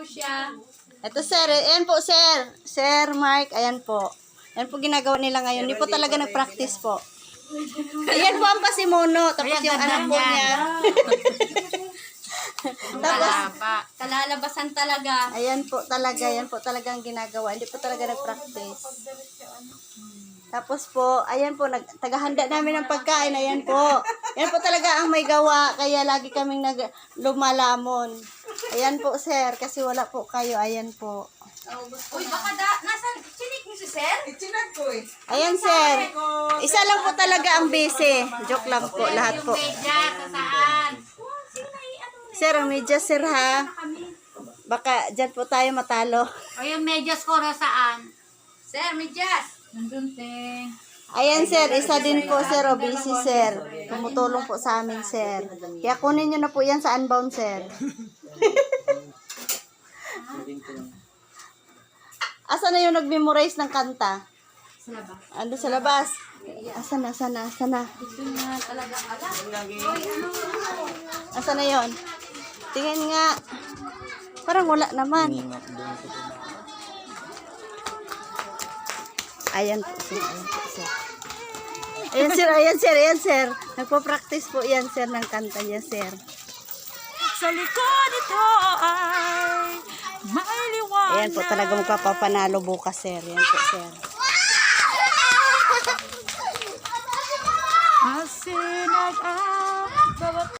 siya. Ito sir, ayan po sir. Sir Mark, ayan po. Ayan po ginagawa nila ngayon. Hindi po talaga nag-practice po. Ayan po ang pasimuno. Tapos yung anak po niya. Tapos, Kalalabasan talaga. ayan po talaga. Ayan po talaga ang ginagawa. Hindi po talaga nag-practice. Tapos po, ayan po, tagahanda namin ng pagkain. Ayan po. Ayan po talaga ang may gawa. Kaya lagi kaming lumalamon. Ayan po sir, kasi wala po kayo. Ayan po. Uy, baka nasa chinik niyo si sir? Itinag ko eh. Ayan sir. Isa lang po talaga ang busy. Joke lang po lahat po. Medya, sa saan? Sir, ang medyas sir ha. Baka dyan po tayo matalo. O yung medyas ko saan? Sir, medyas. Nandun, te. Ayan sir, isa din po sir o busy sir. Tumutulong po sa amin sir. Kaya kunin nyo na po yan sa Unbound sir. Asa na yung nag-memorize ng kanta? Sa labas. Ando sa labas. Asa na? Gusto niya talaga alam. Asa na yon? Tingin nga. Parang wala naman. Ayan po sir. Ayan sir. Nagpo-practice po yan sir ng kanta niya sir. Sa likod ito ay may liwanag. Ayan po talaga magpapapanalo bukas sir. Ayan po sir. Asin at